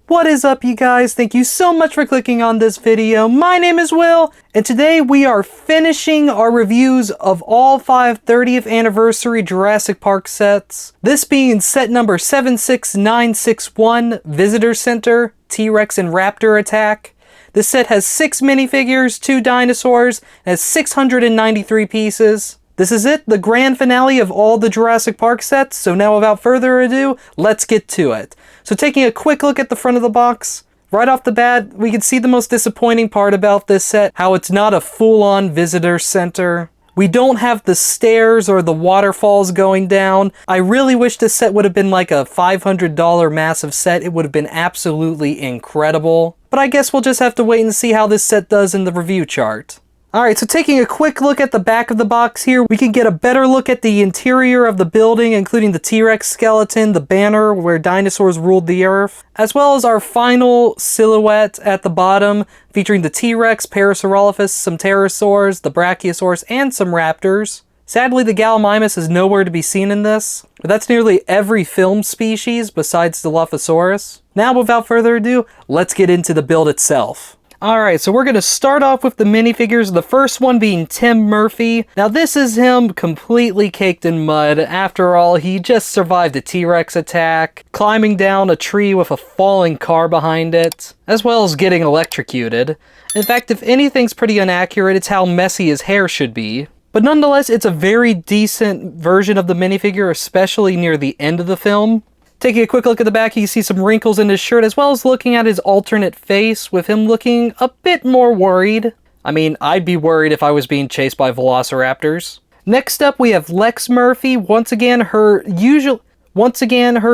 What is up, you guys? Thank you so much for clicking on this video. My name is Will, and today we are finishing our reviews of all 5 30th anniversary Jurassic Park sets. This being set number 76961, Visitor Center, T-Rex and Raptor Attack. This set has 6 minifigures, 2 dinosaurs, and has 693 pieces. This is it, the grand finale of all the Jurassic Park sets, so now without further ado, let's get to it. So taking a quick look at the front of the box, right off the bat, we can see the most disappointing part about this set, how it's not a full-on visitor center. We don't have the stairs or the waterfalls going down. I really wish this set would have been like a $500 massive set. It would have been absolutely incredible. But I guess we'll just have to wait and see how this set does in the review chart. Alright, so taking a quick look at the back of the box here, we can get a better look at the interior of the building, including the T-Rex skeleton, the banner where dinosaurs ruled the earth, as well as our final silhouette at the bottom, featuring the T-Rex, Parasaurolophus, some pterosaurs, the Brachiosaurus, and some raptors. Sadly, the Gallimimus is nowhere to be seen in this, but that's nearly every film species besides the Dilophosaurus. Now, without further ado, let's get into the build itself. Alright, so we're going to start off with the minifigures, the first one being Tim Murphy. Now this is him completely caked in mud. After all, he just survived a T-Rex attack, climbing down a tree with a falling car behind it, as well as getting electrocuted. In fact, if anything's pretty inaccurate, it's how messy his hair should be. But nonetheless, it's a very decent version of the minifigure, especially near the end of the film. Taking a quick look at the back, you can see some wrinkles in his shirt, as well as looking at his alternate face, with him looking a bit more worried. I mean, I'd be worried if I was being chased by velociraptors. Next up, we have Lex Murphy. Once again, her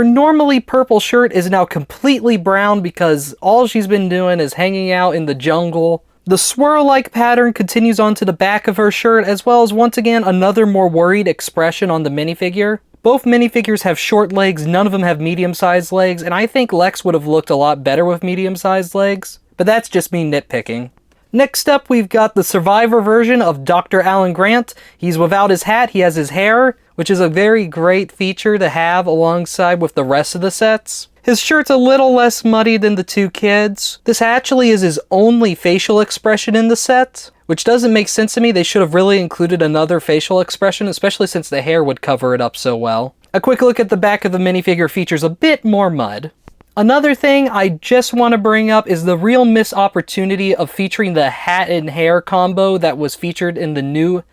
normally purple shirt is now completely brown because all she's been doing is hanging out in the jungle. The swirl-like pattern continues onto the back of her shirt, as well as once again another more worried expression on the minifigure. Both minifigures have short legs, none of them have medium-sized legs, and I think Lex would have looked a lot better with medium-sized legs, but that's just me nitpicking. Next up, we've got the Survivor version of Dr. Alan Grant. He's without his hat, he has his hair, which is a very great feature to have alongside with the rest of the sets. His shirt's a little less muddy than the two kids. This actually is his only facial expression in the set, which doesn't make sense to me. They should have really included another facial expression, especially since the hair would cover it up so well. A quick look at the back of the minifigure features a bit more mud. Another thing I just want to bring up is the real missed opportunity of featuring the hat and hair combo that was featured in the new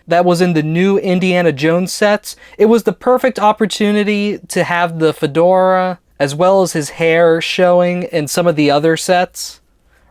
Indiana Jones sets. It was the perfect opportunity to have the fedora as well as his hair showing in some of the other sets.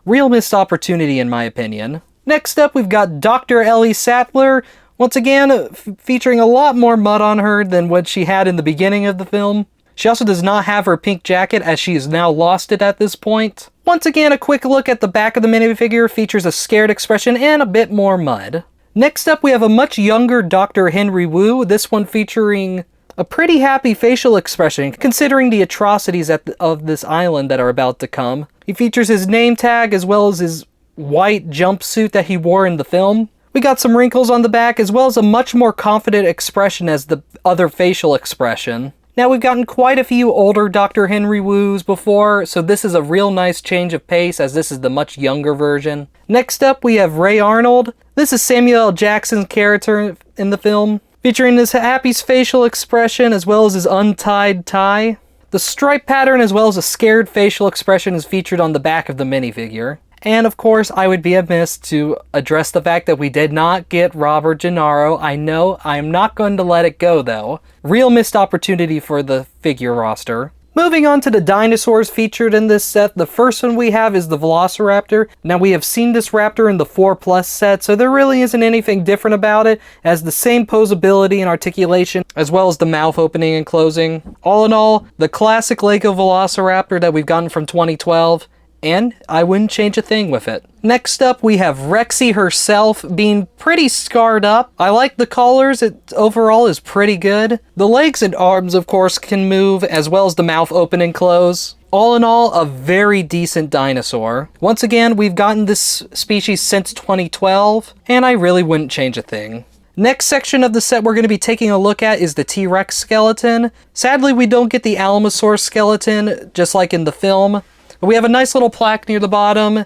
Real missed opportunity in my opinion. Next up, we've got Dr. Ellie Sattler, once again featuring a lot more mud on her than what she had in the beginning of the film. She also does not have her pink jacket, as she has now lost it at this point. Once again, a quick look at the back of the minifigure features a scared expression and a bit more mud. Next up, we have a much younger Dr. Henry Wu, this one featuring a pretty happy facial expression, considering the atrocities of this island that are about to come. He features his name tag as well as his white jumpsuit that he wore in the film. We got some wrinkles on the back, as well as a much more confident expression as the other facial expression. Now, we've gotten quite a few older Dr. Henry Woos before, so this is a real nice change of pace, as this is the much younger version. Next up, we have Ray Arnold. This is Samuel L. Jackson's character in the film, featuring his happy facial expression as well as his untied tie. The stripe pattern as well as a scared facial expression is featured on the back of the minifigure. And of course, I would be amiss to address the fact that we did not get Robert Gennaro. I know, I am not going to let it go though. Real missed opportunity for the figure roster. Moving on to the dinosaurs featured in this set, the first one we have is the Velociraptor. Now, we have seen this raptor in the 4+ set, so there really isn't anything different about it. It has the same posability and articulation, as well as the mouth opening and closing. All in all, the classic Lego Velociraptor that we've gotten from 2012, and I wouldn't change a thing with it. Next up, we have Rexy herself being pretty scarred up. I like the colors, it overall is pretty good. The legs and arms, of course, can move, as well as the mouth open and close. All in all, a very decent dinosaur. Once again, we've gotten this species since 2012, and I really wouldn't change a thing. Next section of the set we're going to be taking a look at is the T-Rex skeleton. Sadly, we don't get the Alamosaurus skeleton, just like in the film. We have a nice little plaque near the bottom.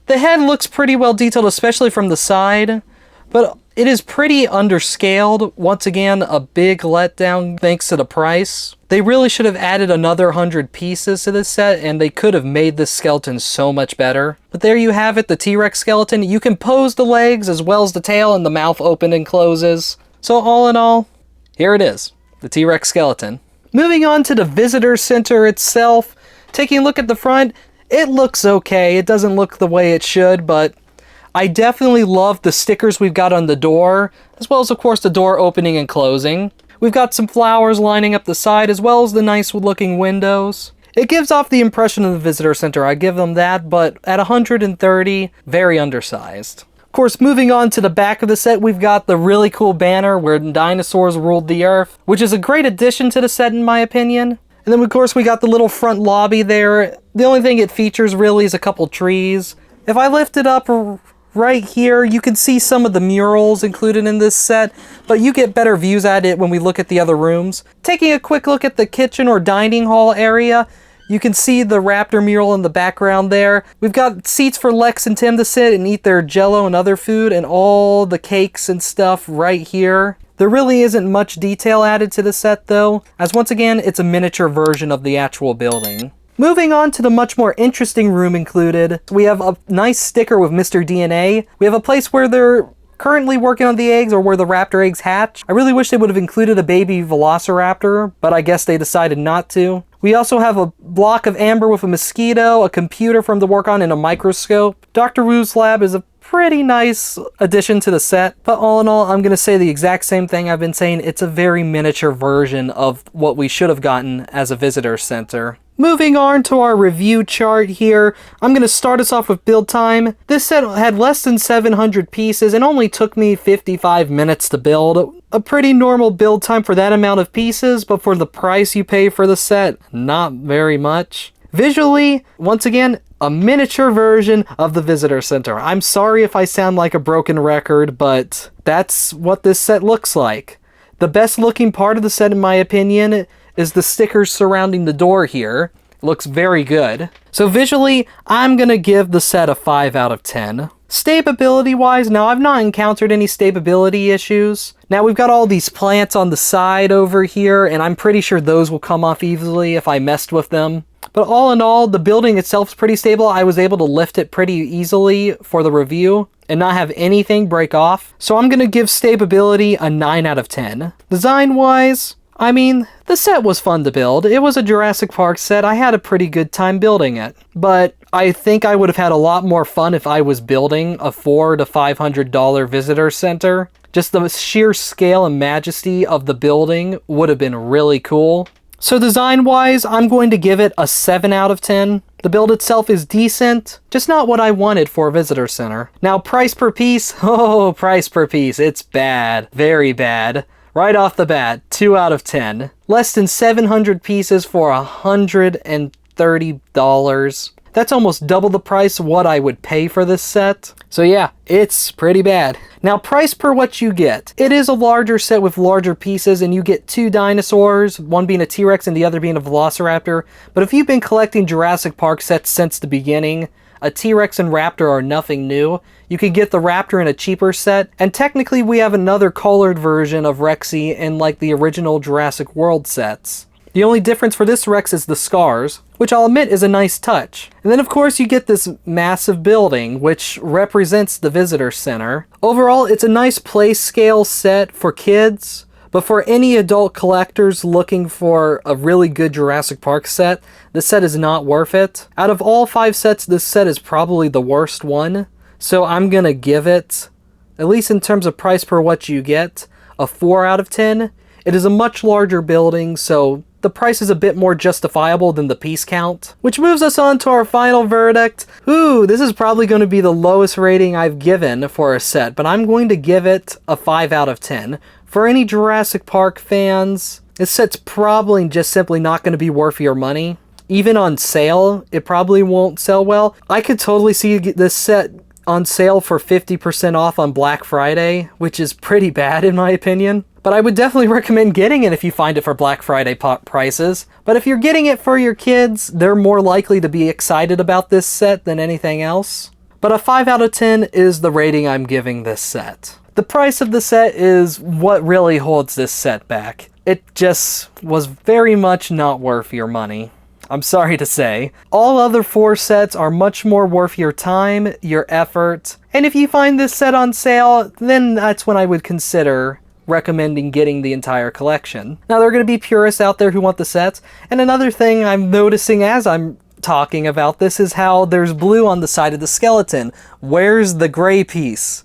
The head looks pretty well detailed, especially from the side, but it is pretty underscaled. Once again, a big letdown thanks to the price. They really should have added another 100 pieces to this set, and they could have made this skeleton so much better. But there you have it, the T-Rex skeleton. You can pose the legs as well as the tail, and the mouth open and closes. So all in all, here it is, the T-Rex skeleton. Moving on to the visitor center itself, taking a look at the front, it looks okay. It doesn't look the way it should, but I definitely love the stickers we've got on the door, as well as, of course, the door opening and closing. We've got some flowers lining up the side, as well as the nice looking windows. It gives off the impression of the visitor center, I give them that, but at 130, very undersized. Of course, moving on to the back of the set, we've got the really cool banner where dinosaurs ruled the earth, which is a great addition to the set in my opinion. And then, of course, we got the little front lobby there. The only thing it features really is a couple trees. If I lift it up right here, you can see some of the murals included in this set, but you get better views at it when we look at the other rooms. Taking a quick look at the kitchen or dining hall area, you can see the Raptor mural in the background there. We've got seats for Lex and Tim to sit and eat their Jell-O and other food, and all the cakes and stuff right here. There really isn't much detail added to the set though, as once again, it's a miniature version of the actual building. Moving on to the much more interesting room included, we have a nice sticker with Mr. DNA. We have a place where they're currently working on the eggs, or where the raptor eggs hatch. I really wish they would have included a baby velociraptor, but I guess they decided not to. We also have a block of amber with a mosquito, a computer for him to work on, and a microscope. Dr. Wu's lab is a pretty nice addition to the set, but all in all, I'm going to say the exact same thing I've been saying. It's a very miniature version of what we should have gotten as a visitor center. Moving on to our review chart here, I'm going to start us off with build time. This set had less than 700 pieces and only took me 55 minutes to build. A pretty normal build time for that amount of pieces, but for the price you pay for the set, not very much. Visually, once again, a miniature version of the visitor center. I'm sorry if I sound like a broken record, but that's what this set looks like. The best looking part of the set, in my opinion, is the stickers surrounding the door here. It looks very good. So visually, I'm gonna give the set a 5 out of 10. Stability wise, now I've not encountered any stability issues. Now we've got all these plants on the side over here, and I'm pretty sure those will come off easily if I messed with them. But all in all, the building itself is pretty stable. I was able to lift it pretty easily for the review and not have anything break off. So I'm gonna give stability a 9 out of 10. Design wise, I mean, the set was fun to build. It was a Jurassic Park set. I had a pretty good time building it. But I think I would have had a lot more fun if I was building a $400 to $500 visitor center. Just the sheer scale and majesty of the building would have been really cool. So design-wise, I'm going to give it a 7 out of 10. The build itself is decent, just not what I wanted for a visitor center. Now, price per piece, oh, price per piece, it's bad, very bad. Right off the bat, 2 out of 10. Less than 700 pieces for $130. That's almost double the price of what I would pay for this set. So yeah, it's pretty bad. Now, price per what you get. It is a larger set with larger pieces, and you get 2 dinosaurs, one being a T-Rex and the other being a Velociraptor. But if you've been collecting Jurassic Park sets since the beginning, a T-Rex and Raptor are nothing new. You can get the Raptor in a cheaper set, and technically we have another colored version of Rexy in like the original Jurassic World sets. The only difference for this Rex is the scars, which I'll admit is a nice touch. And then of course you get this massive building, which represents the visitor center. Overall, it's a nice play scale set for kids, but for any adult collectors looking for a really good Jurassic Park set, this set is not worth it. Out of all 5 sets, this set is probably the worst one. So I'm gonna give it, at least in terms of price per what you get, a 4 out of 10. It is a much larger building, so the price is a bit more justifiable than the piece count. Which moves us on to our final verdict. Ooh, this is probably going to be the lowest rating I've given for a set, but I'm going to give it a 5 out of 10. For any Jurassic Park fans, this set's probably just simply not going to be worth your money. Even on sale, it probably won't sell well. I could totally see this set on sale for 50% off on Black Friday, which is pretty bad in my opinion. But I would definitely recommend getting it if you find it for Black Friday prices. But if you're getting it for your kids, they're more likely to be excited about this set than anything else. But a 5 out of 10 is the rating I'm giving this set. The price of the set is what really holds this set back. It just was very much not worth your money. I'm sorry to say. All other 4 sets are much more worth your time, your effort, and if you find this set on sale, then that's when I would consider recommending getting the entire collection. Now, there are going to be purists out there who want the sets, and another thing I'm noticing as I'm talking about this is how there's blue on the side of the skeleton. Where's the gray piece?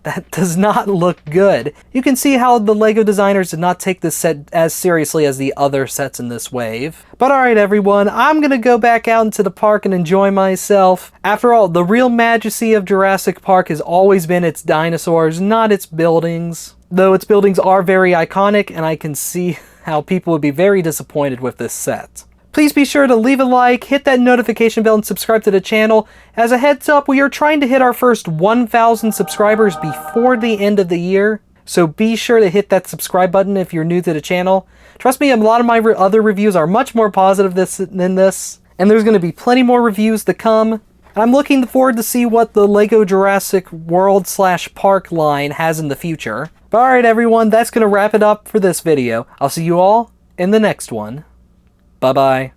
That does not look good. You can see how the LEGO designers did not take this set as seriously as the other sets in this wave. But alright everyone, I'm gonna go back out into the park and enjoy myself. After all, the real majesty of Jurassic Park has always been its dinosaurs, not its buildings. Though its buildings are very iconic, and I can see how people would be very disappointed with this set. Please be sure to leave a like, hit that notification bell, and subscribe to the channel. As a heads up, we are trying to hit our first 1,000 subscribers before the end of the year. So be sure to hit that subscribe button if you're new to the channel. Trust me, a lot of my other reviews are much more positive than this. And there's going to be plenty more reviews to come. I'm looking forward to see what the LEGO Jurassic World / Park line has in the future. But alright everyone, that's going to wrap it up for this video. I'll see you all in the next one. Bye-bye.